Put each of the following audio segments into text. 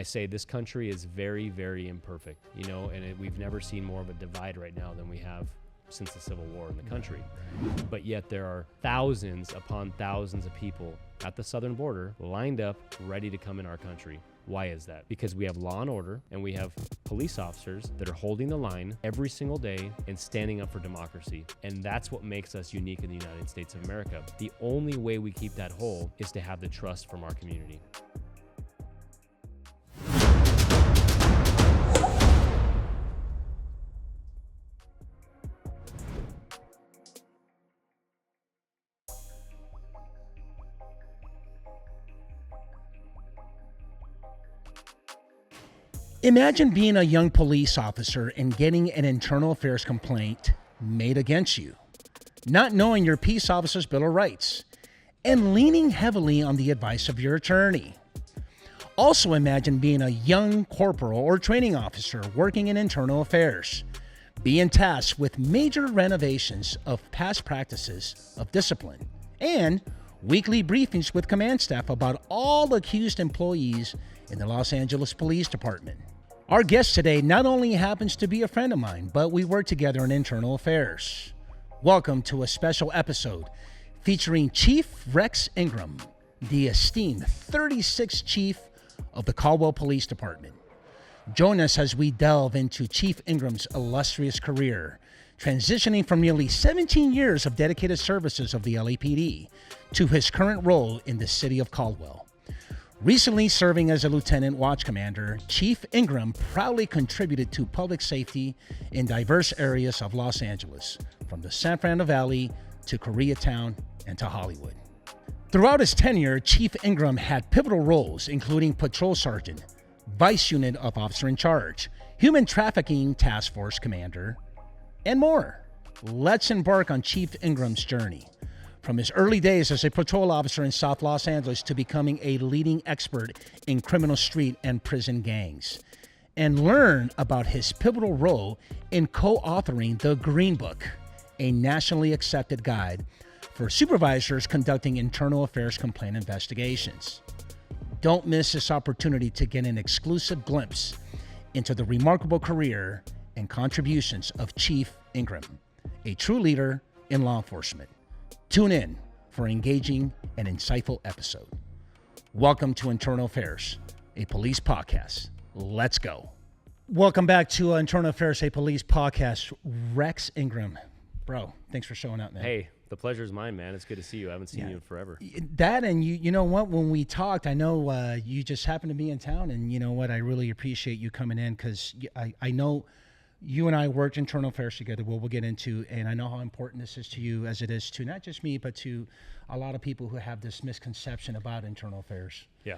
I say this country is very, very imperfect, you know, and we've never seen more of a divide right now than we have since the Civil War in the country. But yet there are thousands upon thousands of people at the southern border lined up, ready to come in our country. Why is that? Because we have law and order, and we have police officers that are holding the line every single day and standing up for democracy. And that's what makes us unique in the United States of America. The only way we keep that whole is to have the trust from our community. Imagine being a young police officer and getting an internal affairs complaint made against you, not knowing your peace officer's Bill of Rights, and leaning heavily on the advice of your attorney. Also imagine being a young corporal or training officer working in internal affairs, being tasked with major renovations of past practices of discipline, and weekly briefings with command staff about all accused employees in the Los Angeles Police Department. Our guest today not only happens to be a friend of mine, but we work together in internal affairs. Welcome to a special episode featuring Chief Rex Ingram, the esteemed 36th Chief of the Caldwell Police Department. Join us as we delve into Chief Ingram's illustrious career, transitioning from nearly 17 years of dedicated services of the LAPD to his current role in the city of Caldwell. Recently serving as a lieutenant watch commander, Chief Ingram proudly contributed to public safety in diverse areas of Los Angeles, from the San Fernando Valley to Koreatown and to Hollywood. Throughout his tenure, Chief Ingram had pivotal roles, including patrol sergeant, vice unit of officer in charge, human trafficking task force commander, and more. Let's embark on Chief Ingram's journey, from his early days as a patrol officer in South Los Angeles to becoming a leading expert in criminal street and prison gangs, and learn about his pivotal role in co-authoring the Green Book, a nationally accepted guide for supervisors conducting internal affairs complaint investigations. Don't miss this opportunity to get an exclusive glimpse into the remarkable career and contributions of Chief Ingram, a true leader in law enforcement. Tune in for an engaging and insightful episode. Welcome to Internal Affairs, a police podcast. Let's go. Welcome back to Internal Affairs, a police podcast. Rex Ingram. Bro, thanks for showing up, man. Hey, the pleasure is mine, man. It's good to see you. I haven't seen you in forever. That, and you know what, when we talked, I know you just happened to be in town, and you know what, I really appreciate you coming in, because I know you and I worked internal affairs together, we'll get into, and I know how important this is to you, as it is to not just me, but to a lot of people who have this misconception about internal affairs. Yeah.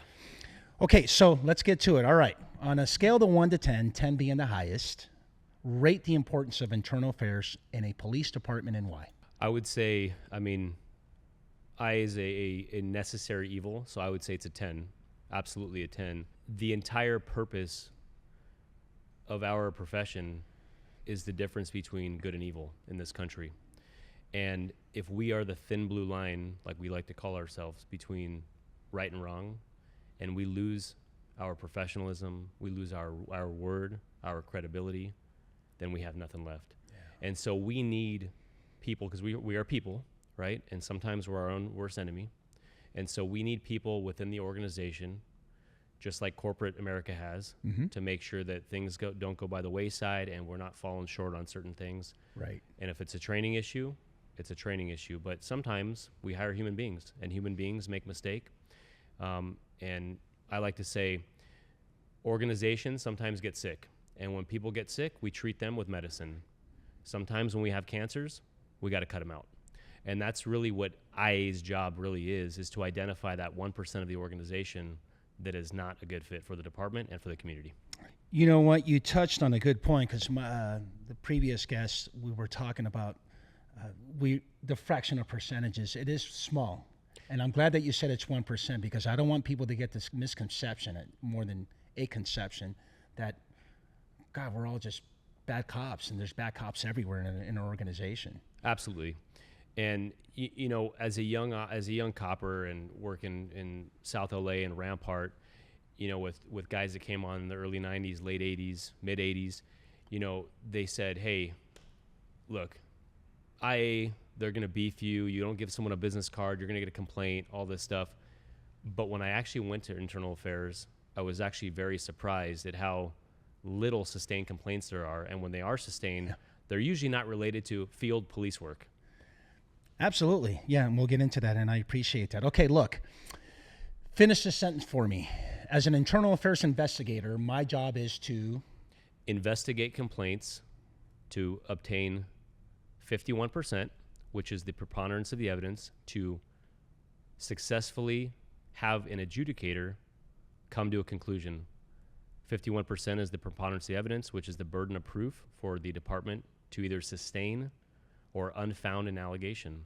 Okay, so let's get to it. All right. On a scale of 1 to 10, 10 being the highest, rate the importance of internal affairs in a police department and why. I would say, I is a necessary evil, so I would say it's a 10. Absolutely a 10. The entire purpose of our profession is the difference between good and evil in this country. And if we are the thin blue line, like we like to call ourselves, between right and wrong, and we lose our professionalism, we lose our word, our credibility, then we have nothing left. Yeah. And so we need people, because we are people, right? And sometimes we're our own worst enemy. And so we need people within the organization, just like corporate America has, to make sure that things don't go by the wayside and we're not falling short on certain things. Right. And if it's a training issue, it's a training issue. But sometimes we hire human beings, and human beings make mistakes. And I like to say organizations sometimes get sick. And when people get sick, we treat them with medicine. Sometimes when we have cancers, we got to cut them out. And that's really what IA's job really is to identify that 1% of the organization that is not a good fit for the department and for the community. You know what? You touched on a good point, because the previous guest, we were talking about the fraction of percentages. It is small. And I'm glad that you said it's 1%, because I don't want people to get this misconception, more than a conception, that, God, we're all just bad cops, and there's bad cops everywhere in our organization. Absolutely. And you know, as a young copper and working in South LA and Rampart, you know, with guys that came on in the early 90s, late 80s, mid 80s, you know, they said, hey, look, they're going to beef you. You don't give someone a business card, you're going to get a complaint, all this stuff. But when I actually went to internal affairs, I was actually very surprised at how little sustained complaints there are. And when they are sustained, they're usually not related to field police work. Absolutely. Yeah, and we'll get into that, and I appreciate that. Okay, look, finish this sentence for me. As an internal affairs investigator, my job is to investigate complaints to obtain 51%, which is the preponderance of the evidence, to successfully have an adjudicator come to a conclusion. 51% is the preponderance of the evidence, which is the burden of proof for the department to either sustain or unfound an allegation.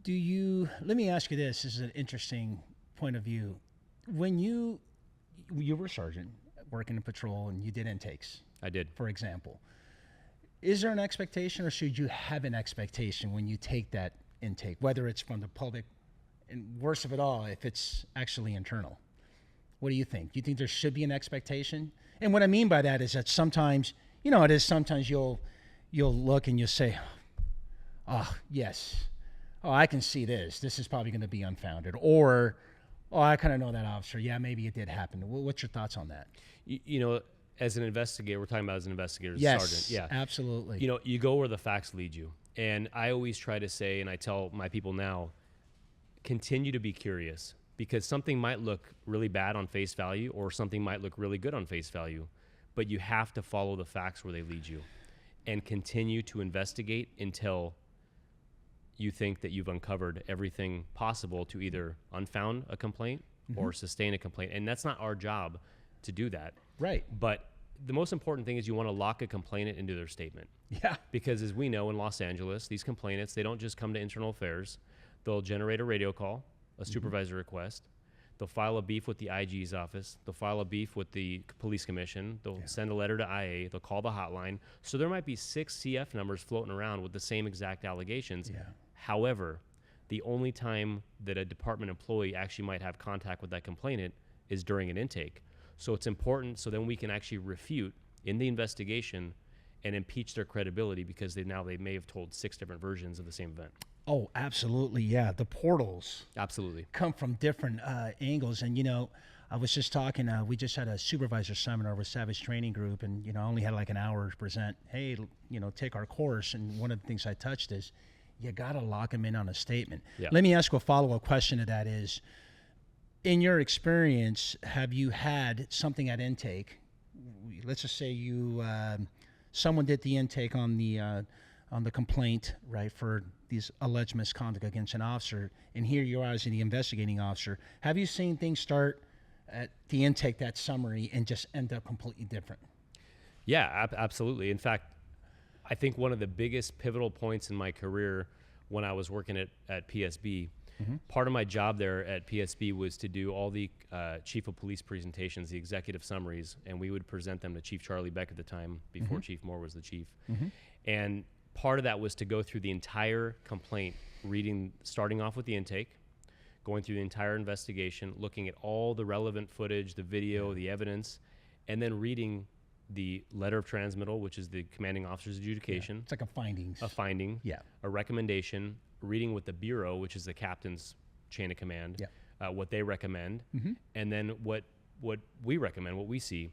Let me ask you this. This is an interesting point of view. When you were a sergeant working in patrol and you did intakes. I did. For example. Is there an expectation, or should you have an expectation when you take that intake, whether it's from the public, and worst of it all, if it's actually internal? What do you think? Do you think there should be an expectation? And what I mean by that is that sometimes, you know, sometimes you'll look and you'll say, oh, yes, oh, I can see this. This is probably going to be unfounded. Or, oh, I kind of know that officer. Yeah, maybe it did happen. What's your thoughts on that? You know, as an investigator, we're talking about as an investigator, as yes, a sergeant. Yeah, absolutely. You know, you go where the facts lead you. And I always try to say, and I tell my people now, continue to be curious, because something might look really bad on face value or something might look really good on face value, but you have to follow the facts where they lead you and continue to investigate until you think that you've uncovered everything possible to either unfound a complaint or sustain a complaint. And that's not our job to do that. Right. But the most important thing is you want to lock a complainant into their statement. Yeah. Because as we know in Los Angeles, these complainants, they don't just come to internal affairs. They'll generate a radio call, a supervisor request. They'll file a beef with the IG's office. They'll file a beef with the police commission. They'll send a letter to IA. They'll call the hotline. So there might be 6 CF numbers floating around with the same exact allegations. Yeah. However, the only time that a department employee actually might have contact with that complainant is during an intake. So it's important so then we can actually refute in the investigation and impeach their credibility, because they may have told 6 different versions of the same event. Oh, absolutely. Yeah. The portals Absolutely come from different angles. And, you know, I was just talking, we just had a supervisor seminar with Savage Training Group, and, you know, I only had like an hour to present, hey, you know, take our course. And one of the things I touched is you got to lock them in on a statement. Yeah. Let me ask you a follow-up question to that is, in your experience, have you had something at intake? Let's just say someone did the intake on the complaint, right, for these alleged misconduct against an officer, and here you are as the investigating officer. Have you seen things start at the intake, that summary, and just end up completely different? Yeah, absolutely. In fact, I think one of the biggest pivotal points in my career when I was working at PSB, part of my job there at PSB was to do all the chief of police presentations, the executive summaries, and we would present them to Chief Charlie Beck at the time, before Chief Moore was the chief. And part of that was to go through the entire complaint, starting off with the intake, going through the entire investigation, looking at all the relevant footage, the video, the evidence, and then reading the letter of transmittal, which is the commanding officer's adjudication. It's like a finding. Yeah. A recommendation, reading with the bureau, which is the captain's chain of command, what they recommend, and then what we recommend, what we see,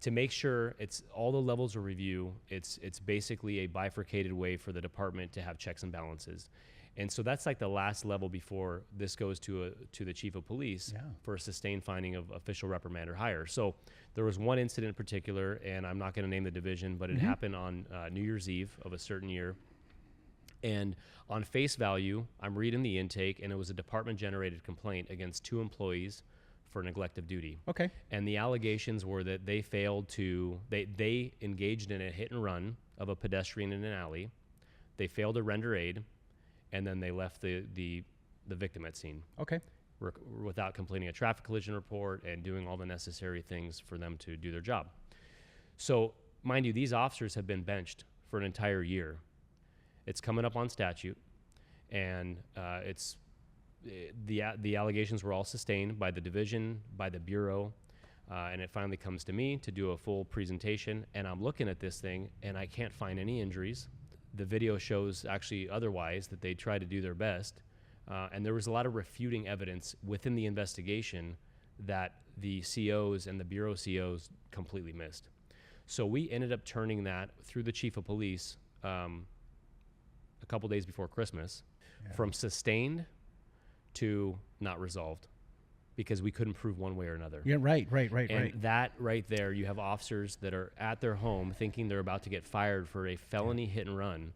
to make sure it's all the levels of review. It's basically a bifurcated way for the department to have checks and balances. And so that's like the last level before this goes to the chief of police for a sustained finding of official reprimand or higher. So there was one incident in particular, and I'm not going to name the division, but it happened on New Year's Eve of a certain year. And on face value, I'm reading the intake, and it was a department-generated complaint against 2 employees for neglect of duty. Okay. And the allegations were that they failed to, they engaged in a hit and run of a pedestrian in an alley. They failed to render aid, and then they left the victim at scene. Okay. Without completing a traffic collision report and doing all the necessary things for them to do their job. So, mind you, these officers have been benched for an entire year. It's coming up on statute, and the allegations were all sustained by the division, by the bureau, And it finally comes to me to do a full presentation, and I'm looking at this thing, and I can't find any injuries. The video shows actually otherwise, that they tried to do their best. And there was a lot of refuting evidence within the investigation that the COs and the Bureau COs completely missed. So we ended up turning that through the chief of police a couple days before Christmas, from sustained to not resolved, because we couldn't prove one way or another. Yeah, right. And that right there, you have officers that are at their home thinking they're about to get fired for a felony hit and run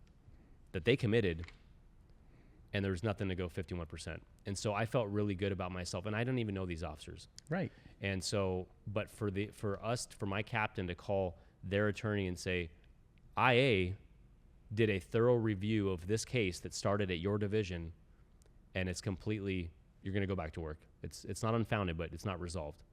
that they committed, and there's nothing to go 51%. And so I felt really good about myself, and I don't even know these officers. Right. And so, but for my captain to call their attorney and say, IA did a thorough review of this case that started at your division, and it's completely, you're going to go back to work. It's not unfounded, but it's not resolved.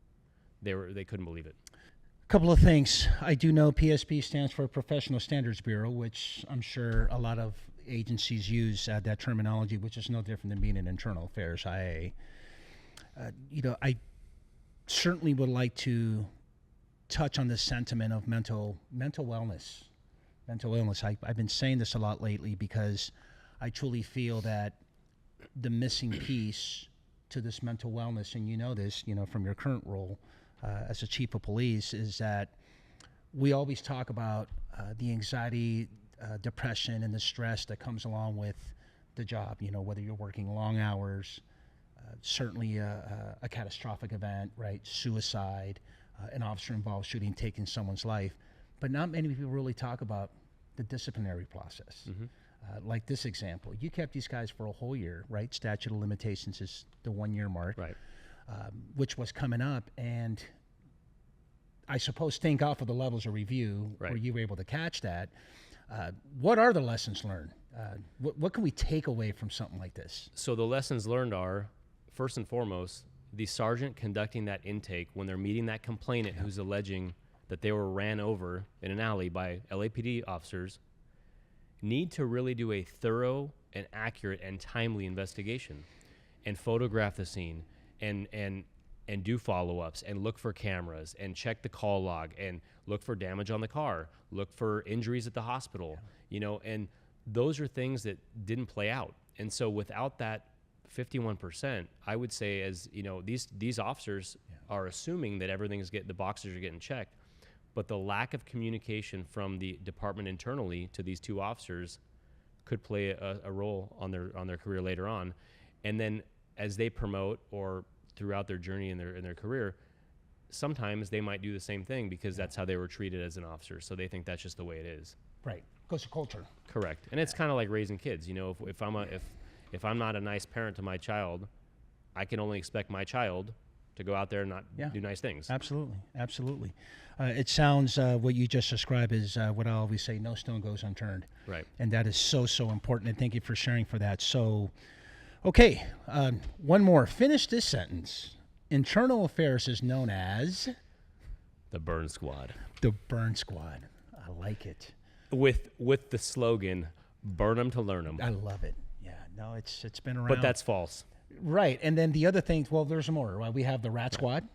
They couldn't believe it. A couple of things. I do know PSB stands for Professional Standards Bureau, which I'm sure a lot of agencies use that terminology, which is no different than being in internal affairs, IA. I certainly would like to touch on the sentiment of mental wellness. Mental illness. I've been saying this a lot lately because I truly feel that the missing piece to this mental wellness, and you know this, from your current role as a chief of police, is that we always talk about the anxiety, depression, and the stress that comes along with the job. Whether you're working long hours, certainly a catastrophic event, right? Suicide, an officer-involved shooting, taking someone's life. But not many people really talk about the disciplinary process. Mm-hmm. Like this example, you kept these guys for a whole year, right? Statute of limitations is the 1 year mark, Right. Which was coming up. And I suppose thank God for the levels of review where you were able to catch that. What are the lessons learned? What can we take away from something like this? So the lessons learned are, first and foremost, the sergeant conducting that intake when they're meeting that complainant who's alleging that they were ran over in an alley by LAPD officers need to really do a thorough and accurate and timely investigation and photograph the scene and do follow-ups and look for cameras and check the call log and look for damage on the car, look for injuries at the hospital, and those are things that didn't play out. And so without that 51%, I would say, as these officers are assuming that the boxes are getting checked, but the lack of communication from the department internally to these two officers could play a role on their career later on. And then as they promote or throughout their journey in their career, sometimes they might do the same thing because that's how they were treated as an officer. So they think that's just the way it is. Right. Goes to culture. Correct. And it's kind of like raising kids. If I'm not a nice parent to my child, I can only expect my child to go out there and not do nice things. Absolutely. It sounds, what you just described is what I always say, no stone goes unturned. Right. And that is so important. And thank you for sharing for that. So, okay, one more. Finish this sentence. Internal affairs is known as? The Burn Squad. The Burn Squad. I like it. With the slogan, burn them to learn them. I love it. Yeah, no, it's been around. But that's false. Right. And then the other thing, well, there's more. Right? We have the Rat Squad.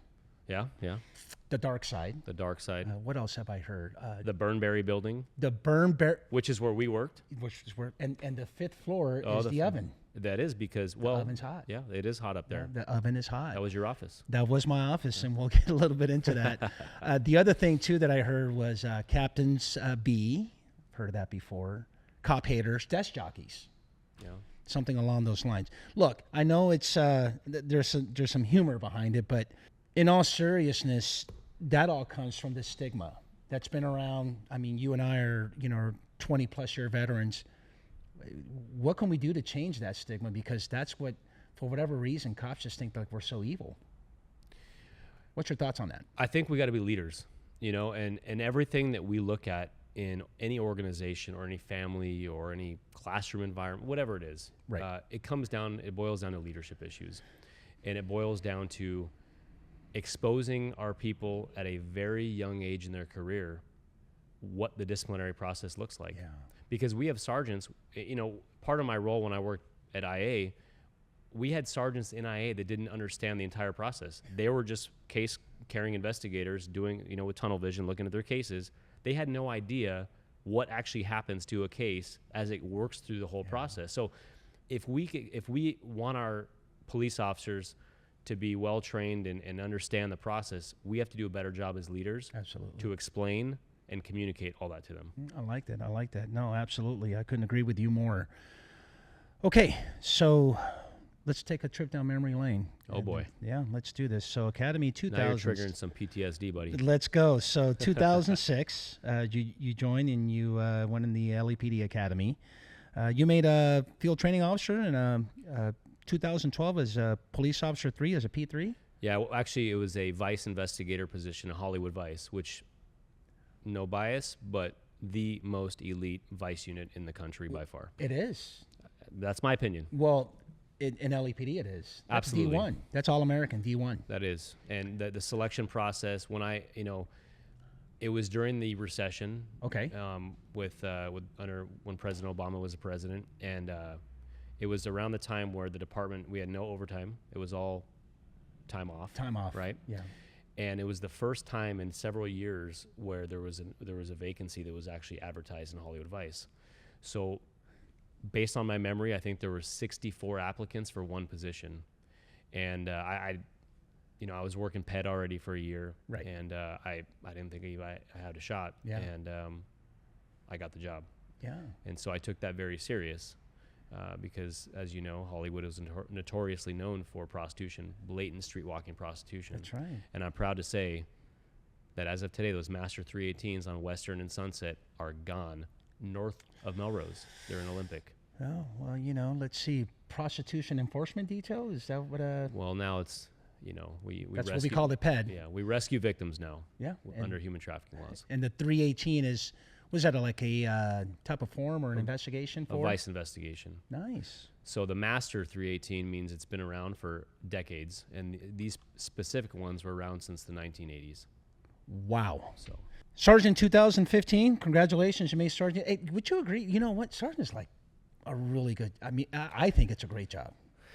Yeah. The Dark Side. The Dark Side. What else have I heard? The Burnberry building. The Burnberry. Which is where we worked. Which is where, and the fifth floor is the oven. That is because, the oven's hot. Yeah, it is hot up there. Yeah, the oven is hot. That was your office. That was my office, and we'll get a little bit into that. The other thing, too, that I heard was Captains B. Heard of that before. Cop haters, desk jockeys. Yeah. Something along those lines. Look, I know it's there's some humor behind it, but in all seriousness, that all comes from the stigma that's been around. I mean, you and I are 20-plus year veterans. What can we do to change that stigma? Because that's what, for whatever reason, cops just think like we're so evil. What's your thoughts on that? I think we got to be leaders, and everything that we look at in any organization or any family or any classroom environment, whatever it is, right. It boils down to leadership issues. And it boils down to exposing our people at a very young age in their career what the disciplinary process looks like. Yeah. Because we have sergeants, part of my role when I worked at IA we had sergeants in IA that didn't understand the entire process. They were just case carrying investigators doing, with tunnel vision, looking at their cases. They had no idea what actually happens to a case as it works through the whole process. So if we want our police officers to be well trained and understand the process, we have to do a better job as leaders. Absolutely. To explain and communicate all that to them. I like that. No, absolutely. I couldn't agree with you more. Okay, so let's take a trip down memory lane. Oh, boy. Yeah, let's do this. So Academy 2000. Now you're triggering some PTSD, buddy. Let's go. So 2006, you joined and you went in the LAPD Academy. You made a field training officer in 2012 as a police officer 3, as a P3? Yeah, well, actually, it was a vice investigator position, a Hollywood Vice, which, no bias, but the most elite vice unit in the country by far. It is. That's my opinion. Well, in LAPD it is. That's Absolutely. D1. That's All-American, D1. That is. And the selection process, when it was during the recession. Okay. When President Obama was the president, and it was around the time where the department, we had no overtime. It was all time off. Time off. Right? Yeah. And it was the first time in several years where there was a vacancy that was actually advertised in Hollywood Vice. So based on my memory, I think there were 64 applicants for one position. And I was working PED already for a year. Right. And I didn't think I had a shot. Yeah. And I got the job. Yeah. And so I took that very serious. Because, as you know, Hollywood is notoriously known for prostitution, blatant street-walking prostitution. That's right. And I'm proud to say that as of today, those Master 318s on Western and Sunset are gone north of Melrose. They're in Olympic. Oh, well, let's see. Prostitution enforcement detail? Is that what Well, now it's, we that's rescue, what we call the PED. Yeah, we rescue victims now. Yeah. Under human trafficking laws. And the 318 is, was that like a type of form or an investigation for? A vice investigation. Nice. So the Master 318 means it's been around for decades, and these specific ones were around since the 1980s. Wow. So, Sergeant 2015, congratulations, you made Sergeant. Hey, would you agree? You know what? Sergeant is like a really good, I think it's a great job.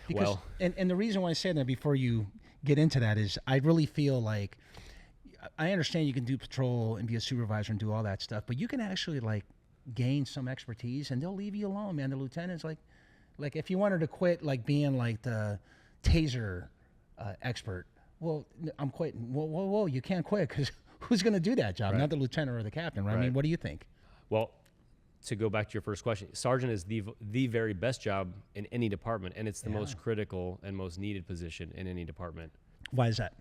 Because, and the reason why I say that before you get into that is I really feel like, I understand you can do patrol and be a supervisor and do all that stuff, but you can actually like gain some expertise and they'll leave you alone, man. The lieutenant's like if you wanted to quit, like being like the taser expert, well, I'm quitting. Whoa, you can't quit because who's going to do that job? Right. Not the lieutenant or the captain, right? I mean, what do you think? Well, to go back to your first question, Sergeant is the very best job in any department, and it's the most critical and most needed position in any department. Why is that?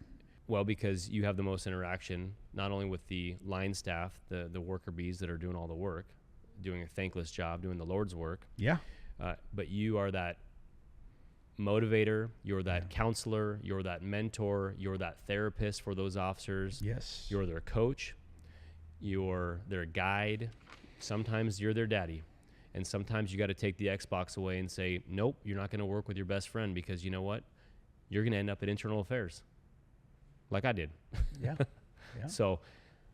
Well, because you have the most interaction, not only with the line staff, the worker bees that are doing all the work, doing a thankless job, doing the Lord's work. Yeah. But you are that motivator, you're that counselor, you're that mentor, you're that therapist for those officers. Yes. You're their coach, you're their guide. Sometimes you're their daddy. And sometimes you got to take the Xbox away and say, nope, you're not going to work with your best friend because you know what? You're going to end up at internal affairs. Like I did. Yeah. So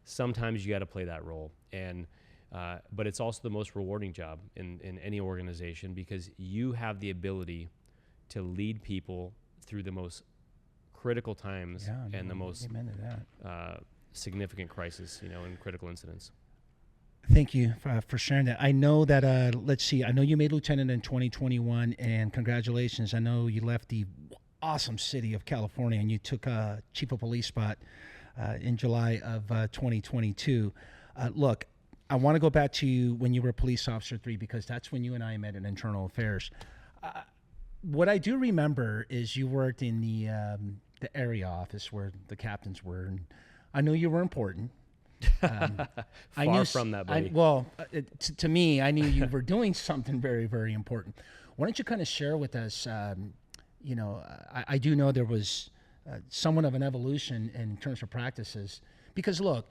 sometimes you got to play that role. And but it's also the most rewarding job in any organization because you have the ability to lead people through the most critical times and the most significant crisis, and critical incidents. Thank you for sharing that. I know that, let's see, I know you made lieutenant in 2021, and congratulations. I know you left the awesome city of California and you took a chief of police spot in July of 2022. Look, I want to go back to you when you were police officer 3 because that's when you and I met in internal affairs. What I do remember is you worked in the area office where the captains were, and I knew you were important. Far from that, buddy. To me, I knew you were doing something very, very important. Why don't you kind of share with us, I do know there was somewhat of an evolution in terms of practices. Because, look,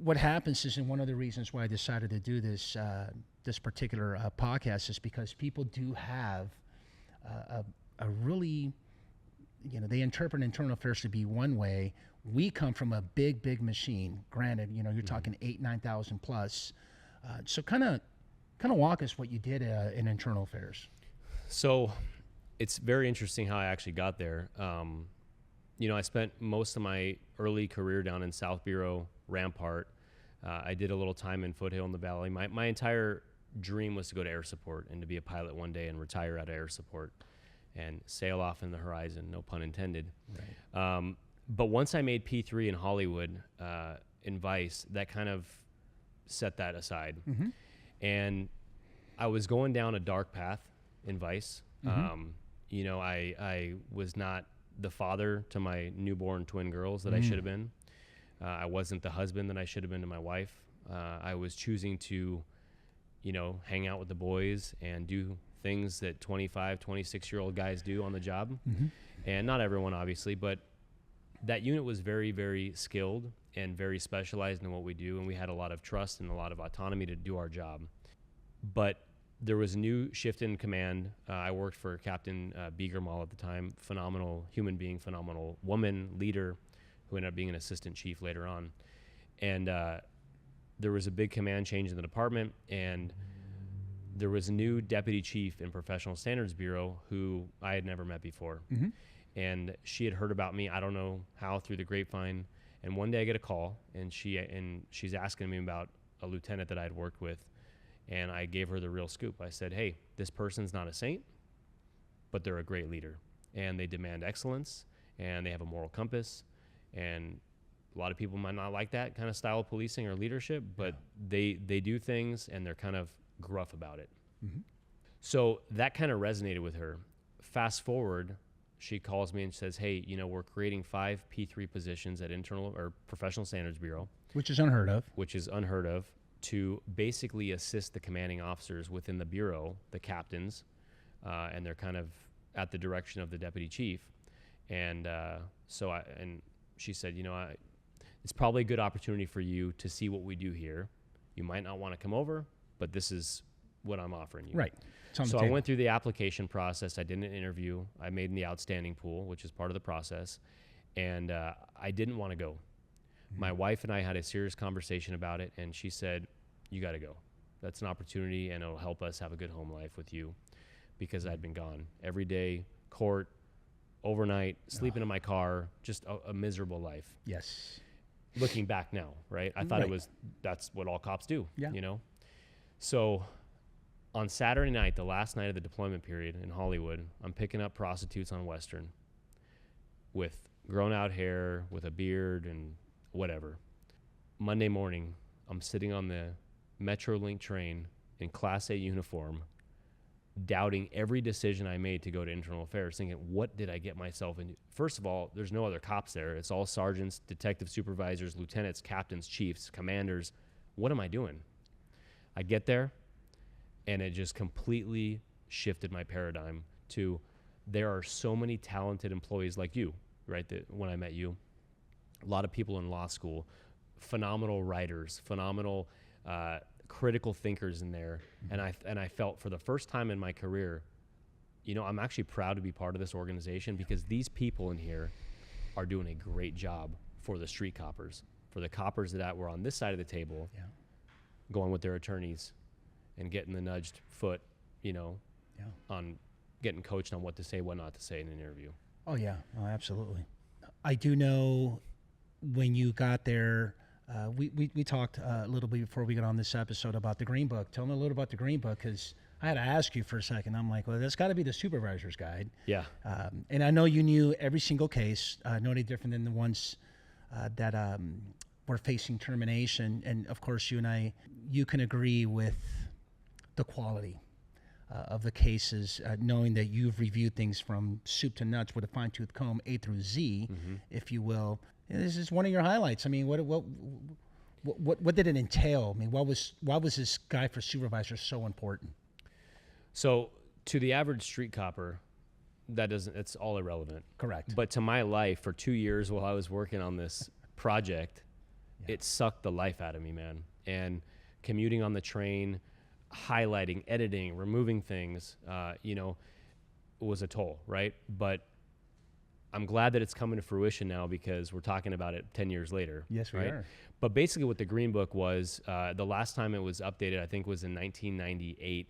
what happens is, and one of the reasons why I decided to do this particular podcast is because people do have a really, they interpret internal affairs to be one way. We come from a big, big machine. Granted, you're talking 9,000 plus. So kind of walk us what you did in internal affairs. So it's very interesting how I actually got there. I spent most of my early career down in South Bureau, Rampart. I did a little time in Foothill in the Valley. My entire dream was to go to air support and to be a pilot one day and retire out of air support and sail off in the horizon, no pun intended. Right. But once I made P3 in Hollywood, in Vice, that kind of set that aside. Mm-hmm. And I was going down a dark path in Vice. Mm-hmm. I was not the father to my newborn twin girls that I should have been. I wasn't the husband that I should have been to my wife. I was choosing to, hang out with the boys and do things that 25, 26-year-old guys do on the job. Mm-hmm. And not everyone, obviously, but that unit was very, very skilled and very specialized in what we do. And we had a lot of trust and a lot of autonomy to do our job. But there was a new shift in command. I worked for Captain Ingram at the time, phenomenal human being, phenomenal woman leader who ended up being an assistant chief later on. And there was a big command change in the department, and there was a new deputy chief in Professional Standards Bureau who I had never met before. Mm-hmm. And she had heard about me, I don't know how, through the grapevine. And one day I get a call, and she's asking me about a lieutenant that I had worked with. And I gave her the real scoop. I said, hey, this person's not a saint, but they're a great leader. And they demand excellence, and they have a moral compass. And a lot of people might not like that kind of style of policing or leadership, but they do things, and they're kind of gruff about it. Mm-hmm. So that kind of resonated with her. Fast forward, she calls me and says, hey, we're creating 5 P3 positions at Internal or Professional Standards Bureau. Which is unheard of. To basically assist the commanding officers within the Bureau, the captains, and they're kind of at the direction of the deputy chief. And she said, it's probably a good opportunity for you to see what we do here. You might not want to come over, but this is what I'm offering you. Right. So I went through the application process. I did an interview. I made in the outstanding pool, which is part of the process. And I didn't want to go. Mm-hmm. My wife and I had a serious conversation about it, and she said, you got to go. That's an opportunity, and it'll help us have a good home life with you, because I'd been gone every day, court, overnight, sleeping in my car, just a miserable life. Yes. Looking back now, right? I thought that's what all cops do, So on Saturday night, the last night of the deployment period in Hollywood, I'm picking up prostitutes on Western with grown out hair, with a beard and whatever. Monday morning, I'm sitting on the Metrolink train in Class A uniform, doubting every decision I made to go to Internal Affairs, thinking, what did I get myself into? First of all, there's no other cops there. It's all sergeants, detective supervisors, lieutenants, captains, chiefs, commanders. What am I doing? I get there, and it just completely shifted my paradigm to, there are so many talented employees like you, right? When I met you, a lot of people in law school, phenomenal writers, phenomenal critical thinkers in there. Mm-hmm. And I felt for the first time in my career, I'm actually proud to be part of this organization, because these people in here are doing a great job for the street coppers, for the coppers that were on this side of the table, going with their attorneys and getting the nudged foot, on getting coached on what to say, what not to say in an interview. Oh, yeah. Oh, absolutely. I do know when you got there, we talked a little bit before we got on this episode about the Green Book. Tell me a little about the Green Book, because I had to ask you for a second. I'm like, well, that's got to be the supervisor's guide. Yeah. And I know you knew every single case, no any different than the ones that were facing termination. And, of course, you can agree with the quality of the cases, knowing that you've reviewed things from soup to nuts with a fine-tooth comb, A through Z, if you will. And this is one of your highlights. I mean, what did it entail? I mean, why was this guy for supervisor so important? So to the average street copper, it's all irrelevant. Correct. But to my life, for 2 years while I was working on this project, it sucked the life out of me, man. And commuting on the train, highlighting, editing, removing things, was a toll, right? But I'm glad that it's coming to fruition now, because we're talking about it 10 years later. Yes, we are. But basically what the Green Book was, the last time it was updated, I think, was in 1998.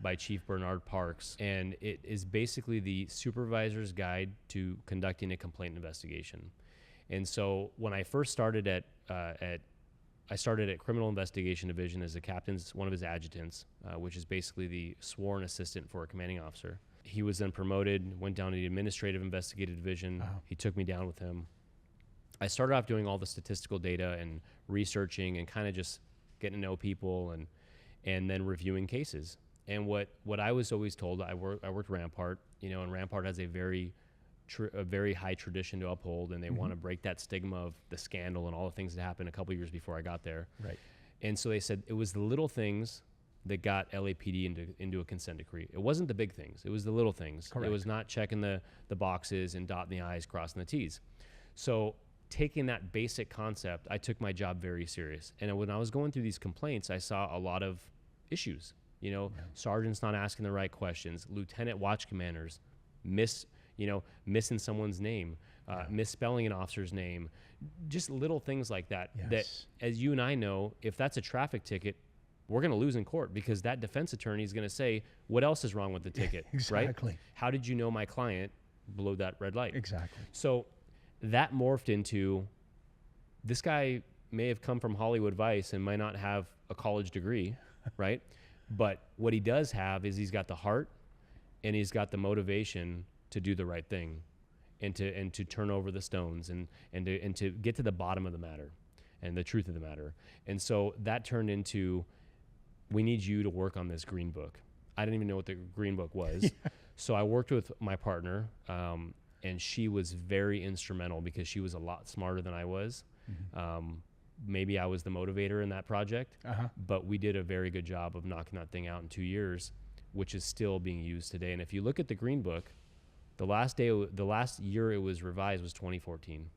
by Chief Bernard Parks, and it is basically the supervisor's guide to conducting a complaint investigation. And so when I first started I started at Criminal Investigation Division as one of his adjutants, which is basically the sworn assistant for a commanding officer. He was then promoted, went down to the Administrative Investigative Division. He took me down with him. I started off doing all the statistical data and researching and kind of just getting to know people and then reviewing cases. And what I was always told, I worked Rampart, and Rampart has a very high tradition to uphold, and they want to break that stigma of the scandal and all the things that happened a couple years before I got there. Right. And so they said it was the little things that got LAPD into a consent decree. It wasn't the big things. It was the little things. Correct. It was not checking the boxes and dotting the I's, crossing the T's. So taking that basic concept, I took my job very serious. And when I was going through these complaints, I saw a lot of issues. Sergeants not asking the right questions, lieutenant watch commanders missing someone's name, misspelling an officer's name, just little things like that. Yes. That, as you and I know, if that's a traffic ticket, we're going to lose in court because that defense attorney is going to say, what else is wrong with the ticket? Exactly. Right? How did you know my client blew that red light? Exactly. So that morphed into, this guy may have come from Hollywood Vice and might not have a college degree, right? But what he does have is he's got the heart and he's got the motivation to do the right thing and to turn over the stones and to get to the bottom of the matter and the truth of the matter. And so that turned into, we need you to work on this green book. I didn't even know what the green book was. So I worked with my partner, and she was very instrumental because she was a lot smarter than I was. Maybe I was the motivator in that project, but we did a very good job of knocking that thing out in 2 years, which is still being used today. And if you look at the green book, the last year it was revised was 2014.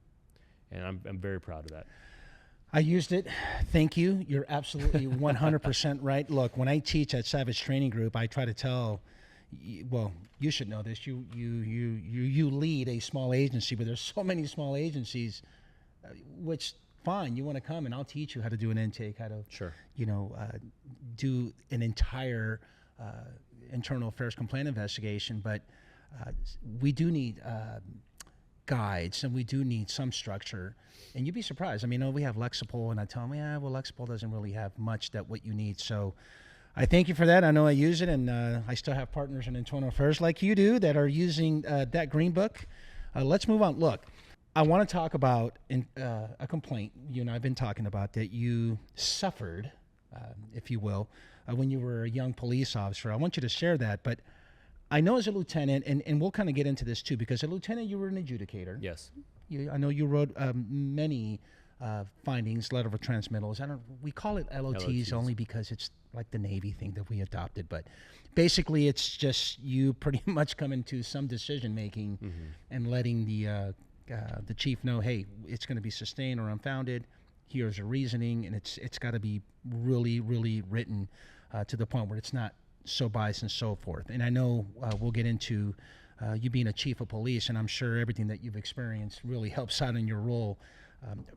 And I'm very proud of that. I used it. Thank you. You're absolutely 100% right. Look, when I teach at Savage Training Group, I try to tell, well, you should know this. You lead a small agency, but there's so many small agencies, which fine, you want to come and I'll teach you how to do an intake, how to, do an entire internal affairs complaint investigation. But we do need guides, and we do need some structure. And you'd be surprised. I mean, we have Lexipol, and I tell them, Lexipol doesn't really have much that what you need. So I thank you for that. I know I use it, and I still have partners in internal affairs like you do that are using that green book. Let's move on. Look, I want to talk about a complaint you and I have been talking about that you suffered, if you will, when you were a young police officer. I want you to share that, but I know as a lieutenant, and we'll kind of get into this too, because as a lieutenant, you were an adjudicator. Yes. I know you wrote many findings, letter of transmittals. We call it LOTs only because it's like the Navy thing that we adopted. But basically, it's just you pretty much coming to some decision making and letting the chief know, hey, it's going to be sustained or unfounded. Here's a reasoning, and it's got to be really, really written to the point where it's not so biased and so forth. And I know we'll get into you being a chief of police, and I'm sure everything that you've experienced really helps out in your role,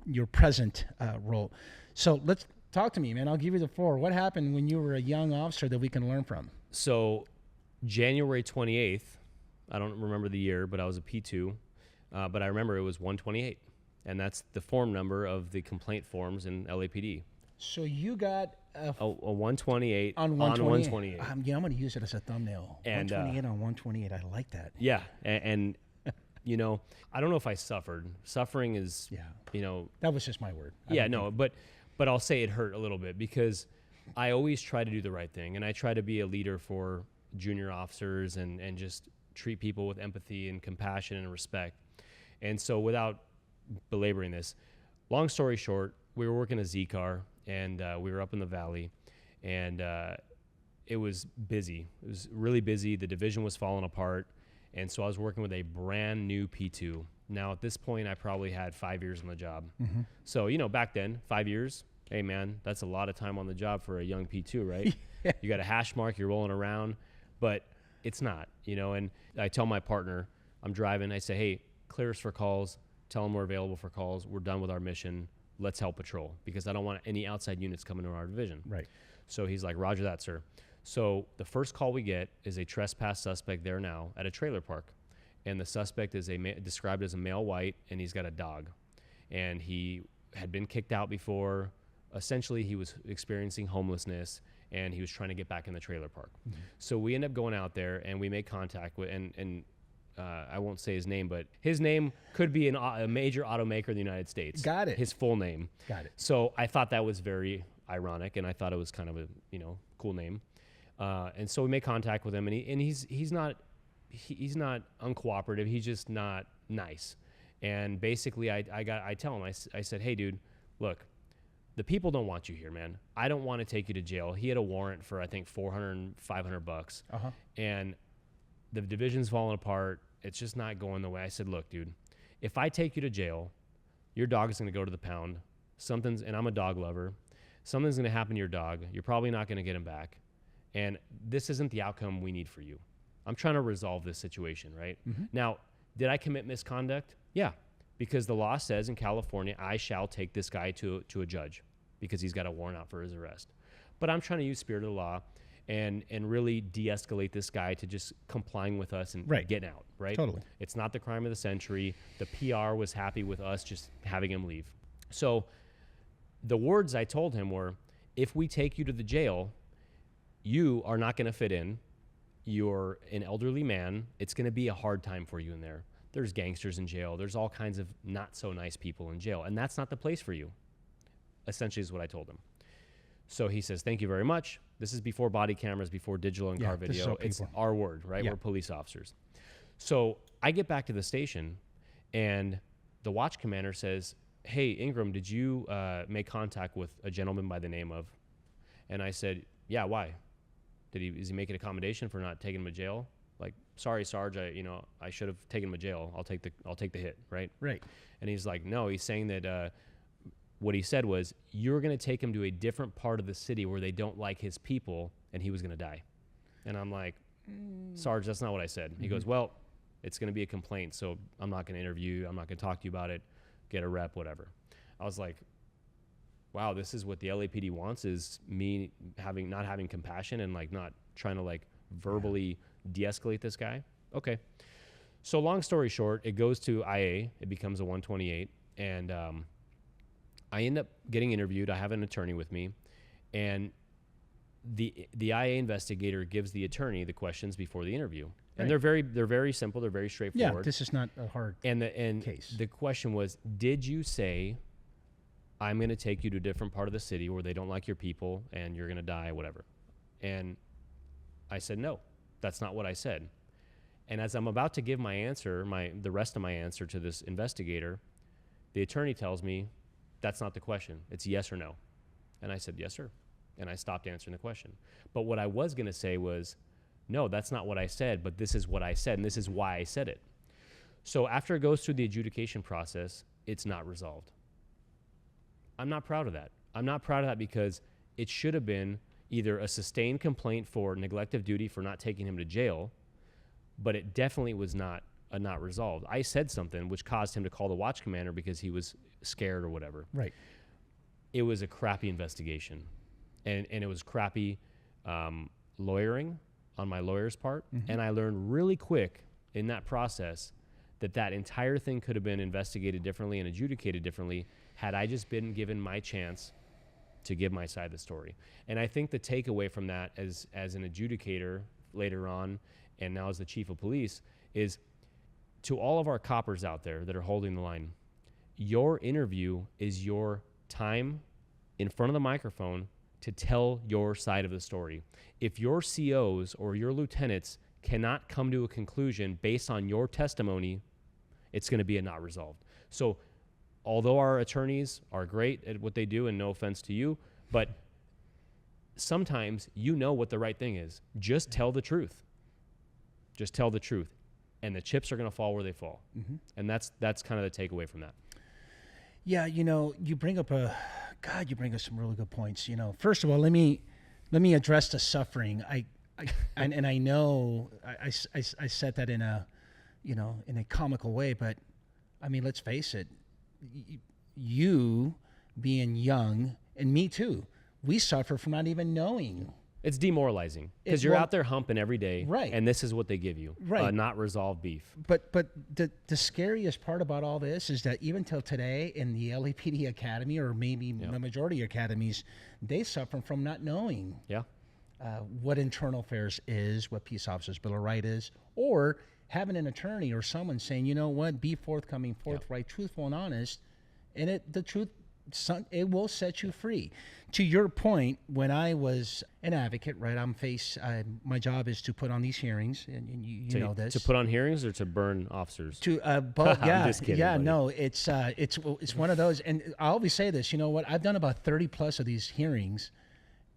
your present role. So let's talk to me, man. I'll give you the floor. What happened when you were a young officer that we can learn from? So January 28th, I don't remember the year, but I was a P2, but I remember it was 128, and that's the form number of the complaint forms in LAPD. So you got a 128 on 128. I'm going to use it as a thumbnail. And 128 on 128. I like that. Yeah, and I don't know if I suffered. Suffering is, that was just my word. But I'll say it hurt a little bit because I always try to do the right thing, and I try to be a leader for junior officers and just treat people with empathy and compassion and respect. And so, without belaboring this, long story short, we were working a Z car. And we were up in the valley, and it was busy. It was really busy. The division was falling apart, and so I was working with a brand new P2. Now, at this point, I probably had 5 years on the job. So, back then, 5 years, hey, man, that's a lot of time on the job for a young P2, right? You got a hash mark, you're rolling around, but it's not, and I tell my partner, I'm driving, I say, hey, clear us for calls, tell them we're available for calls, we're done with our mission. Let's help patrol because I don't want any outside units coming to our division. Right. So he's like, Roger that, sir. So the first call we get is a trespass suspect there now at a trailer park. And the suspect is described as a male white, and he's got a dog. And he had been kicked out before. Essentially, he was experiencing homelessness, and he was trying to get back in the trailer park. Mm-hmm. So we end up going out there, and we make contact with, and I won't say his name, but his name could be a major automaker in the United States. Got it. His full name. Got it. So I thought that was very ironic, and I thought it was kind of a cool name. And so we make contact with him, and he's not uncooperative. He's just not nice. And basically, I tell him, I said, hey, dude, look, the people don't want you here, man. I don't want to take you to jail. He had a warrant for, I think, $400, $500. Uh-huh. And the division's falling apart. It's just not going the way. I said, look, dude, if I take you to jail, your dog is going to go to the pound. And I'm a dog lover. Something's going to happen to your dog. You're probably not going to get him back. And this isn't the outcome we need for you. I'm trying to resolve this situation, right? Mm-hmm. Now, did I commit misconduct? Yeah, because the law says in California, I shall take this guy to a judge because he's got a warrant out for his arrest. But I'm trying to use spirit of the law and really de-escalate this guy to just complying with us and getting out, right? Totally. It's not the crime of the century. The PR was happy with us just having him leave. So the words I told him were, if we take you to the jail, you are not going to fit in. You're an elderly man. It's going to be a hard time for you in there. There's gangsters in jail. There's all kinds of not so nice people in jail. And that's not the place for you, essentially is what I told him. So he says, thank you very much. This is before body cameras, before digital and car video. It's our word, right? Yeah. We're police officers. So I get back to the station, and the watch commander says, hey, Ingram, did you make contact with a gentleman by the name of? And I said, yeah, why? Is he making accommodation for not taking him to jail? Like, sorry, Sarge, I should have taken him to jail. I'll take the hit, right? Right. And he's like, no, he's saying that what he said was, you're going to take him to a different part of the city where they don't like his people, and he was going to die. And I'm like, Sarge, that's not what I said. He goes, well, it's going to be a complaint, so I'm not going to interview you. I'm not going to talk to you about it. Get a rep, whatever. I was like, wow, this is what the LAPD wants, is me not having compassion and like not trying to like verbally de-escalate this guy. Okay. So long story short, it goes to IA. It becomes a 128. And I end up getting interviewed. I have an attorney with me. And the IA investigator gives the attorney the questions before the interview. And they're very simple. They're very straightforward. Yeah, this is not a hard case. The question was, did you say, I'm going to take you to a different part of the city where they don't like your people and you're going to die, whatever? And I said, no, that's not what I said. And as I'm about to give my answer, the rest of my answer to this investigator, the attorney tells me, that's not the question. It's yes or no. And I said, yes, sir. And I stopped answering the question. But what I was going to say was, no, that's not what I said, but this is what I said, and this is why I said it. So after it goes through the adjudication process, it's not resolved. I'm not proud of that. I'm not proud of that because it should have been either a sustained complaint for neglect of duty for not taking him to jail, but it definitely was not resolved. I said something which caused him to call the watch commander because he was scared or whatever. Right. It was a crappy investigation, and it was crappy lawyering on my lawyer's part. Mm-hmm. And I learned really quick in that process that entire thing could have been investigated differently and adjudicated differently had I just been given my chance to give my side of the story. And I think the takeaway from that as an adjudicator later on, and now as the chief of police, is to all of our coppers out there that are holding the line, your interview is your time in front of the microphone to tell your side of the story. If your COs or your lieutenants cannot come to a conclusion based on your testimony, it's going to be a not resolved. So although our attorneys are great at what they do, and no offense to you, but sometimes you know what the right thing is. Just tell the truth. Just tell the truth. And the chips are going to fall where they fall. Mm-hmm. And that's kind of the takeaway from that. Yeah, you bring up you bring up some really good points. First of all, let me address the suffering. And I know I said that in a comical way, but I mean, let's face it. You being young, and me too, we suffer from not even knowing It's demoralizing because you're out there humping every day, right? And this is what they give you, right? Not resolved beef. But the scariest part about all this is that even till today in the LAPD Academy, or maybe the majority of academies, they suffer from not knowing what internal affairs is, what peace officers' bill of right is, or having an attorney or someone saying, you know what, be forthcoming, forthright, truthful, and honest, and the truth. It will set you free. To your point, when I was an advocate, right, my job is to put on these hearings, and you know this. To put on hearings or to burn officers? To both, yeah, I'm just kidding, buddy. No, it's one of those, and I always say this. You know what? I've done about 30 plus of these hearings,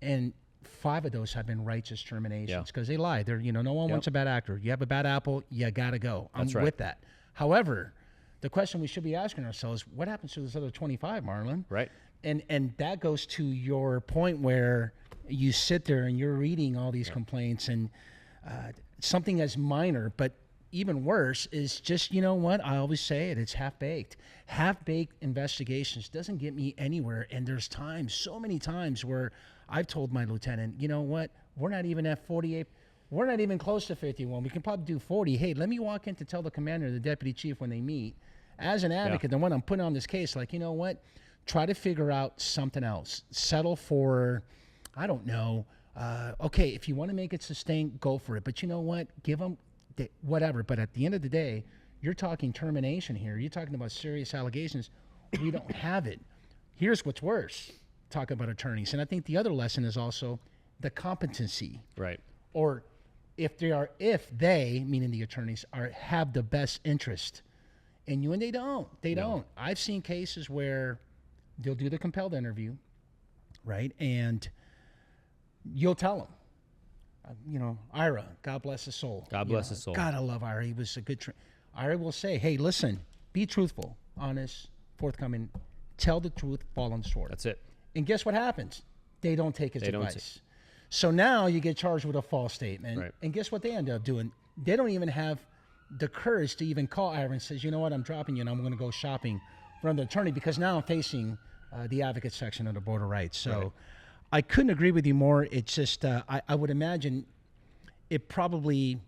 and 5 of those have been righteous terminations because they lie. They're no one wants a bad actor. You have a bad apple, you gotta go. I'm with that. However, the question we should be asking ourselves, what happens to those other 25, Marlon? Right. And that goes to your point where you sit there and you're reading all these complaints, and something as minor, but even worse is just, you know what? I always say it's half-baked. Half-baked investigations doesn't get me anywhere. And there's so many times where I've told my lieutenant, you know what? We're not even at 48. We're not even close to 51. We can probably do 40. Hey, let me walk in to tell the commander or the deputy chief when they meet, as an advocate, the one I'm putting on this case, like, you know what? Try to figure out something else. Settle for, I don't know. Okay, if you want to make it sustained, go for it. But you know what? Give them whatever. But at the end of the day, you're talking termination here. You're talking about serious allegations. We don't have it. Here's what's worse. Talking about attorneys. And I think the other lesson is also the competency. Right. Or if they, meaning the attorneys, have the best interest. And they don't. They don't. I've seen cases where they'll do the compelled interview, right? And you'll tell them, Ira, God bless his soul. God bless his soul. God, I love Ira. He was a good Ira will say, hey, listen, be truthful, honest, forthcoming, tell the truth, fall on the sword. That's it. And guess what happens? They don't take his advice. So now you get charged with a false statement. Right. And guess what they end up doing? They don't even have the courage to even call Ira and says, you know what, I'm dropping you and I'm going to go shopping for another attorney because now I'm facing the advocate section of the Board of Rights. So I couldn't agree with you more. It's just, I would imagine it probably,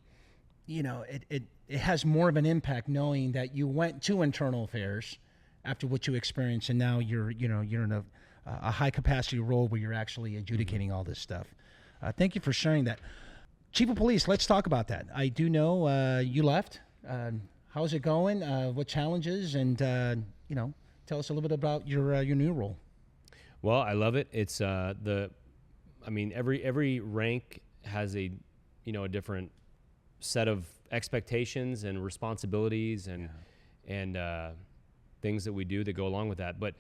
it has more of an impact knowing that you went to internal affairs after what you experienced, and now you're in a high capacity role where you're actually adjudicating all this stuff. Thank you for sharing that. Chief of Police, let's talk about that. I do know you left. How's it going? What challenges? And tell us a little bit about your new role. Well, I love it. It's every rank has a different set of expectations and responsibilities and things that we do that go along with that. But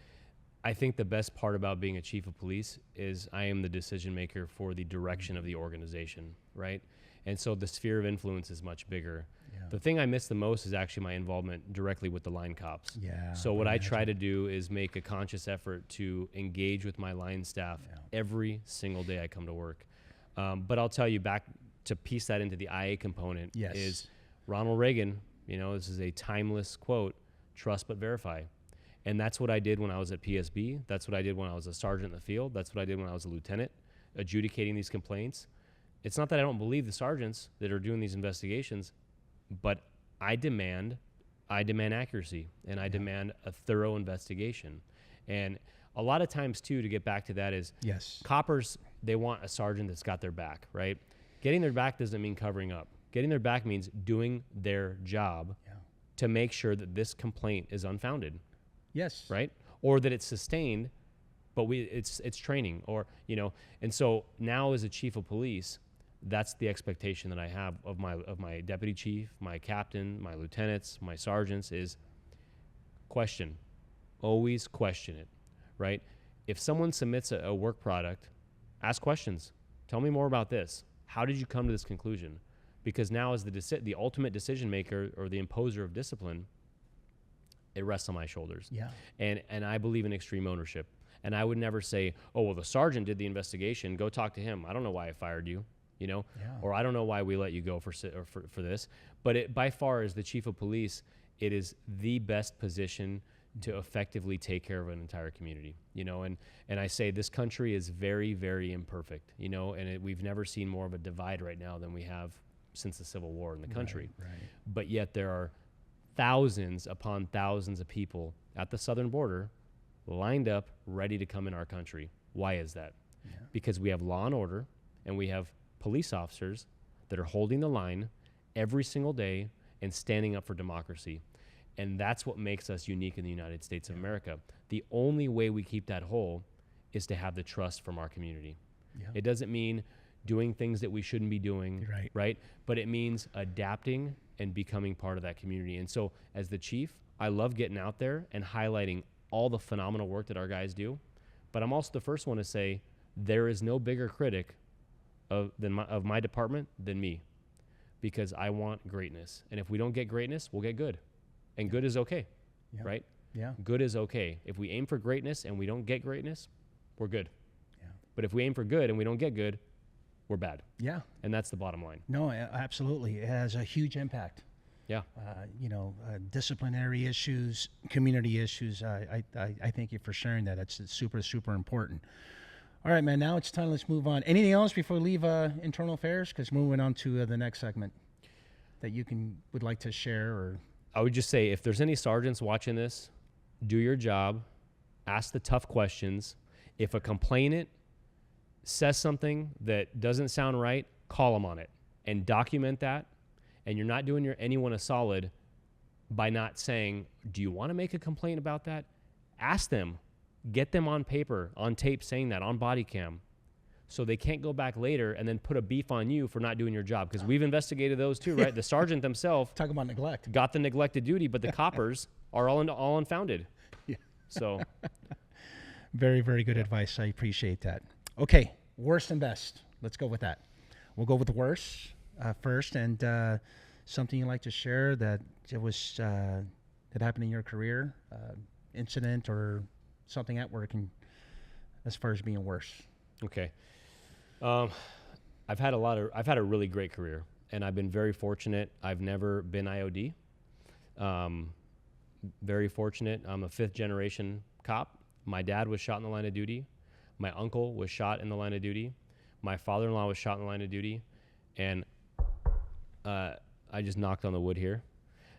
I think the best part about being a chief of police is I am the decision maker for the direction of the organization, right? And so the sphere of influence is much bigger. Yeah. The thing I miss the most is actually my involvement directly with the line cops. Yeah. So what I try to do is make a conscious effort to engage with my line staff every single day I come to work. But I'll tell you, back to piece that into the IA component is Ronald Reagan, this is a timeless quote, trust but verify. And that's what I did when I was at PSB. That's what I did when I was a sergeant in the field. That's what I did when I was a lieutenant, adjudicating these complaints. It's not that I don't believe the sergeants that are doing these investigations, but I demand accuracy, and I demand a thorough investigation. And a lot of times, too, to get back to that is coppers, they want a sergeant that's got their back, right? Getting their back doesn't mean covering up. Getting their back means doing their job to make sure that this complaint is unfounded. Yes. Right? Or that it's sustained, but it's training, or and so now as a chief of police, that's the expectation that I have of my deputy chief, my captain, my lieutenants, my sergeants is question. Always question it, right? If someone submits a work product, ask questions. Tell me more about this. How did you come to this conclusion? Because now as the ultimate decision maker or the imposer of discipline, it rests on my shoulders. Yeah. And I believe in extreme ownership. And I would never say, oh, well, the sergeant did the investigation. Go talk to him. I don't know why I fired you, or I don't know why we let you go for this. But it by far, as the chief of police, it is the best position to effectively take care of an entire community, you know, and I say this country is very, very imperfect, you know, and we've never seen more of a divide right now than we have since the Civil War in the country. Right. But yet there are thousands upon thousands of people at the southern border lined up, ready to come in our country. Why is that? Yeah. Because we have law and order, and we have police officers that are holding the line every single day and standing up for democracy. And that's what makes us unique in the United States of America. The only way we keep that whole is to have the trust from our community. Yeah. It doesn't mean doing things that we shouldn't be doing, right? But it means adapting and becoming part of that community. And so as the chief, I love getting out there and highlighting all the phenomenal work that our guys do. But I'm also the first one to say there is no bigger critic of my department than me, because I want greatness. And if we don't get greatness, we'll get good. And good is okay, right? Yeah. Good is okay. If we aim for greatness and we don't get greatness, we're good. Yeah. But if we aim for good and we don't get good, we're bad. Yeah. And that's the bottom line. No, absolutely. It has a huge impact. Yeah. You know, disciplinary issues, community issues. I thank you for sharing that. It's super, super important. All right, man, now it's time. Let's move on. Anything else before we leave internal affairs? Because moving on to the next segment that you would like to share. Or I would just say, if there's any sergeants watching this, do your job, ask the tough questions. If a complainant says something that doesn't sound right, call them on it and document that. And you're not doing anyone a solid by not saying, do you want to make a complaint about that? Ask them. Get them on paper, on tape saying that, on body cam, so they can't go back later and then put a beef on you for not doing your job. Because we've investigated those too, right? The sergeant themselves talk about neglect, got the neglected duty, but the coppers are all unfounded. Yeah. So very, very good advice. I appreciate that. Okay, worst and best. Let's go with that. We'll go with the worst first, and something you'd like to share that that happened in your career, incident or something at work, and as far as being worse. Okay. I've had a really great career, and I've been very fortunate. I've never been IOD. Very fortunate. I'm a 5th generation cop. My dad was shot in the line of duty. My uncle was shot in the line of duty. My father-in-law was shot in the line of duty. And I just knocked on the wood here.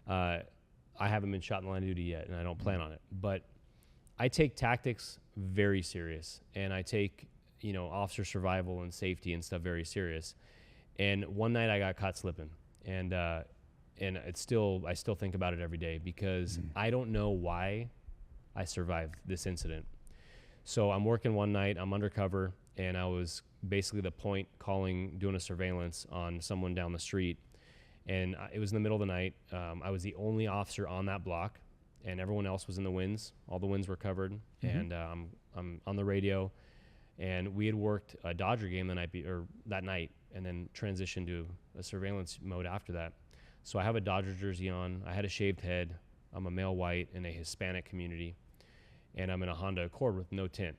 I haven't been shot in the line of duty yet, and I don't plan on it. But I take tactics very serious, and I take, officer survival and safety and stuff very serious. And one night I got caught slipping, and I still think about it every day, because I don't know why I survived this incident. So I'm working one night, I'm undercover, and I was basically the point doing a surveillance on someone down the street. And it was in the middle of the night. I was the only officer on that block, and everyone else was in the winds. All the winds were covered, and I'm on the radio. And we had worked a Dodger game that night, and then transitioned to a surveillance mode after that. So I have a Dodger jersey on. I had a shaved head. I'm a male white in a Hispanic community, and I'm in a Honda Accord with no tint.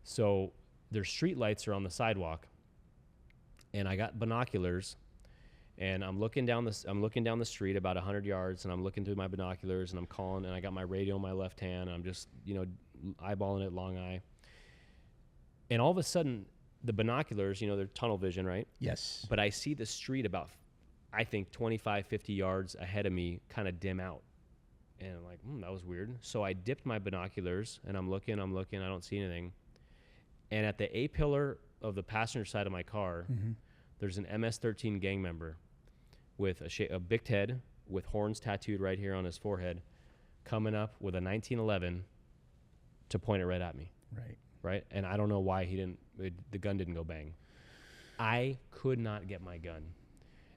So their street lights are on the sidewalk, and I got binoculars. And I'm looking down the street about 100 yards, and I'm looking through my binoculars, and I'm calling, and I got my radio in my left hand, and I'm just, eyeballing it, long eye. And all of a sudden, the binoculars, they're tunnel vision, right? Yes. But I see the street about, I think, 25, 50 yards ahead of me kind of dim out. And I'm like, that was weird. So I dipped my binoculars, and I'm looking, I don't see anything. And at the A-pillar of the passenger side of my car, there's an MS-13 gang member with a big head with horns tattooed right here on his forehead, coming up with a 1911 to point it right at me. Right. And I don't know why the gun didn't go bang. I could not get my gun.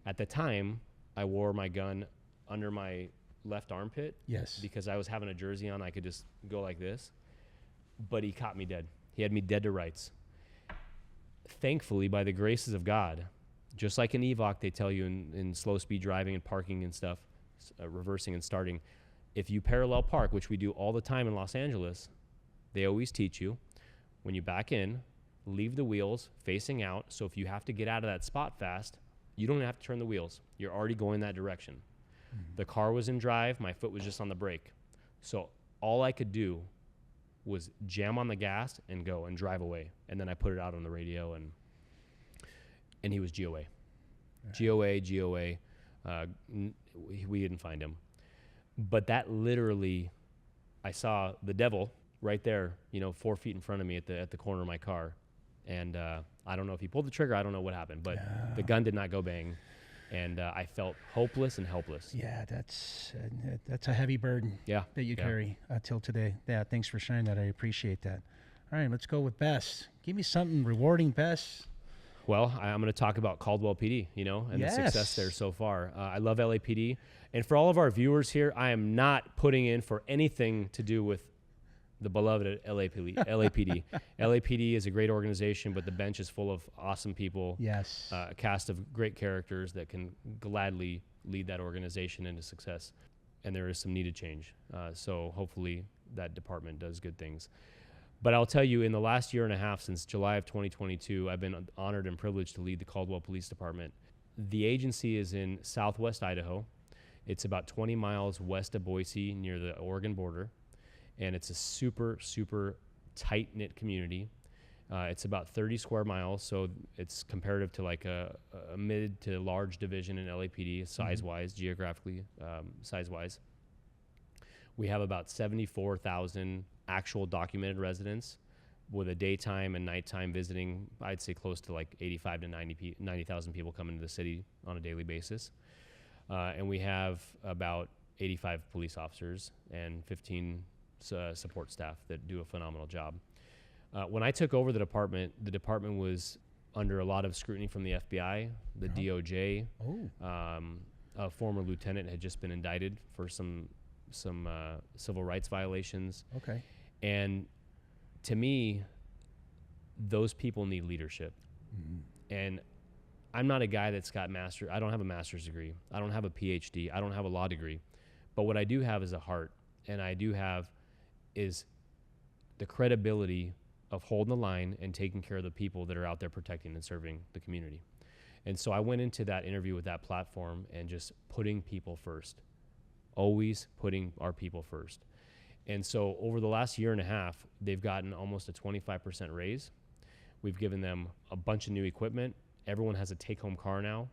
At the time, I wore my gun under my left armpit. Yes. Because I was having a jersey on, I could just go like this. But he caught me dead. He had me dead to rights. Thankfully, by the graces of God, just like in EVOC, they tell you in slow speed driving and parking and stuff, reversing and starting, if you parallel park, which we do all the time in Los Angeles, they always teach you, when you back in, leave the wheels facing out. So if you have to get out of that spot fast, you don't have to turn the wheels. You're already going that direction. The car was in drive. My foot was just on the brake. So all I could do was jam on the gas and go and drive away. And then I put it out on the radio, and he was GOA. GOA. We didn't find him. But that literally, I saw the devil right there, 4 feet in front of me at the corner of my car. And I don't know if he pulled the trigger. I don't know what happened, but the gun did not go bang. And I felt hopeless and helpless. Yeah, that's a heavy burden that you carry till today. Yeah, thanks for sharing that. I appreciate that. All right, let's go with Bess. Give me something rewarding, Bess. Well, I'm going to talk about Caldwell PD, and the success there so far. I love LAPD. And for all of our viewers here, I am not putting in for anything to do with the beloved LAPD. LAPD is a great organization, but the bench is full of awesome people. Yes. A cast of great characters that can gladly lead that organization into success. And there is some needed change. So hopefully that department does good things. But I'll tell you, in the last year and a half, since July of 2022, I've been honored and privileged to lead the Caldwell Police Department. The agency is in southwest Idaho. It's about 20 miles west of Boise, near the Oregon border. And it's a super, super tight-knit community. It's about 30 square miles, so it's comparative to like a mid to large division in LAPD, size-wise, geographically, size-wise. We have about 74,000 actual documented residents, with a daytime and nighttime visiting, I'd say close to like 85 to 90,000 people come into the city on a daily basis. And we have about 85 police officers and 15 support staff that do a phenomenal job. When I took over the department was under a lot of scrutiny from the FBI, the DOJ. A former lieutenant had just been indicted for some civil rights violations. Okay. And to me, those people need leadership. And I'm not a guy that's got I don't have a master's degree. I don't have a PhD. I don't have a law degree. But what I do have is a heart, and I do have is the credibility of holding the line and taking care of the people that are out there protecting and serving the community. And so I went into that interview with that platform and just putting people first, always putting our people first. And so over the last year and a half, they've gotten almost a 25% raise. We've given them a bunch of new equipment. Everyone has a take-home car now.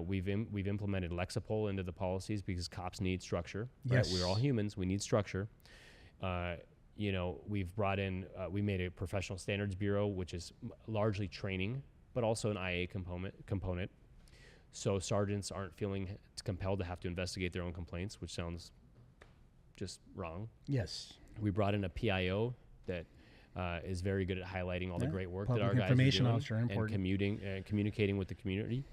We've implemented Lexapol into the policies because cops need structure. Yes. Right? We're all humans. We need structure. We've brought in, we made a professional standards bureau, which is largely training, but also an IA component. So sergeants aren't feeling compelled to have to investigate their own complaints, which sounds just wrong. Yes. We brought in a PIO that is very good at highlighting all the great work that Public our guys information are doing officer, and communicating with the community.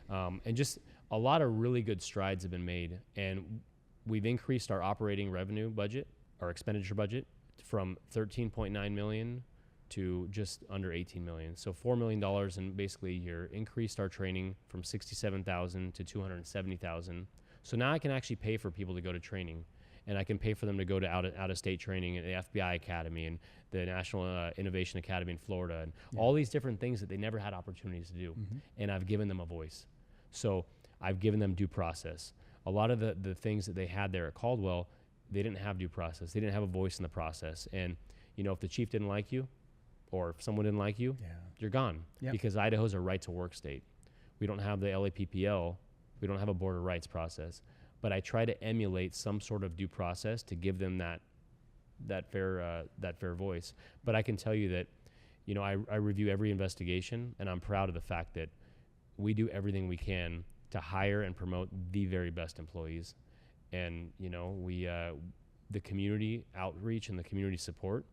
And just a lot of really good strides have been made. And we've increased our operating revenue budget, our expenditure budget, from $13.9 million to just under $18 million. So $4 million in basically a year. Increased our training from $67,000 to $270,000. So now I can actually pay for people to go to training, and I can pay for them to go to out-of-state training at the FBI Academy and the National Innovation Academy in Florida, and all these different things that they never had opportunities to do. And I've given them a voice. So I've given them due process. A lot of the things that they had there at Caldwell, they didn't have due process. They didn't have a voice in the process. And, if the chief didn't like you, or if someone didn't like you, you're gone. Yep. Because Idaho's a right-to-work state. We don't have the LAPPL. We don't have a border rights process. But I try to emulate some sort of due process to give them that fair voice. But I can tell you that, I review every investigation, and I'm proud of the fact that we do everything we can to hire and promote the very best employees. And, the community outreach and the community support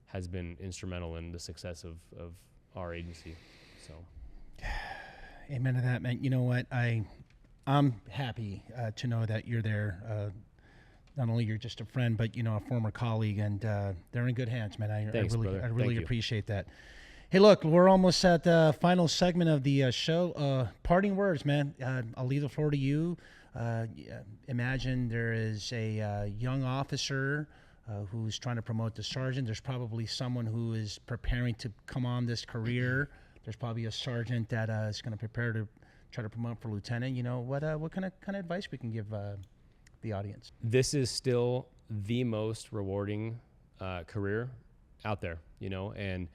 has been instrumental in the success of our agency. So, amen to that, man. You know what? I'm happy to know that you're there. Not only you're just a friend, but a former colleague, and they're in good hands, man. Thanks, I brother. really appreciate that. Hey, look, we're almost at the final segment of the show. Parting words, man. I'll leave the floor to you. Imagine there is a young officer who's trying to promote to sergeant. There's probably someone who is preparing to come on this career. There's probably a sergeant that is going to prepare to try to promote for lieutenant. What kind of advice we can give the audience? This is still the most rewarding career out there, you know. And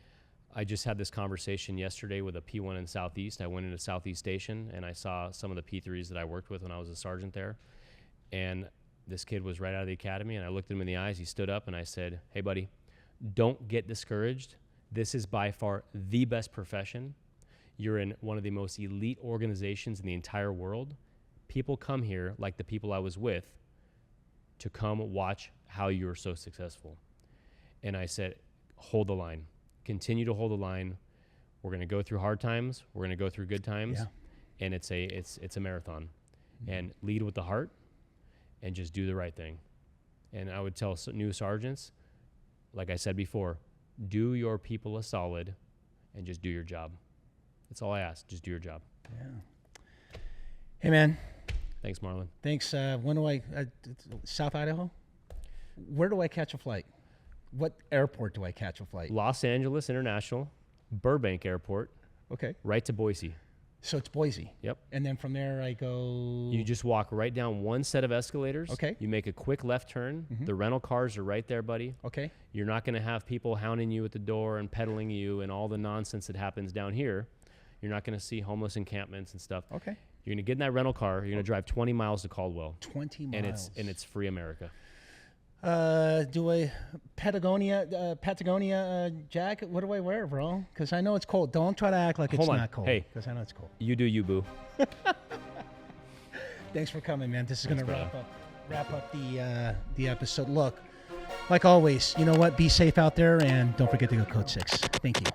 I just had this conversation yesterday with a P1 in Southeast. I went into Southeast Station and I saw some of the P3s that I worked with when I was a sergeant there. And this kid was right out of the academy, and I looked him in the eyes. He stood up and I said, "Hey buddy, don't get discouraged. This is by far the best profession. You're in one of the most elite organizations in the entire world. People come here, like the people I was with, to come watch how you're so successful." And I said, hold the line. Continue to hold the line. We're going to go through hard times. We're going to go through good times. Yeah. And it's a marathon. Mm-hmm. And lead with the heart and just do the right thing. And I would tell new sergeants, like I said before, do your people a solid and just do your job. That's all I ask. Just do your job. Yeah. Hey, man. Thanks, Marlon. Thanks. When do I, South Idaho? Where do I catch a flight? What airport do I catch a flight? Los Angeles International, Burbank Airport. Okay. Right to Boise. So it's Boise. Yep. And then from there I go. You just walk right down one set of escalators. Okay. You make a quick left turn. Mm-hmm. The rental cars are right there, buddy. Okay. You're not going to have people hounding you at the door and peddling you and all the nonsense that happens down here. You're not going to see homeless encampments and stuff. Okay. You're going to get in that rental car. You're going to drive 20 miles to Caldwell. 20 miles. And it's free America. Do a Patagonia jacket? What do I wear, bro? Because I know it's cold. Don't try to act like it's not cold. Hey. Because I know it's cold. You do you, boo. Thanks for coming, man. This is going to wrap up the episode. Look, like always, you know what? Be safe out there, and don't forget to go Code 6. Thank you.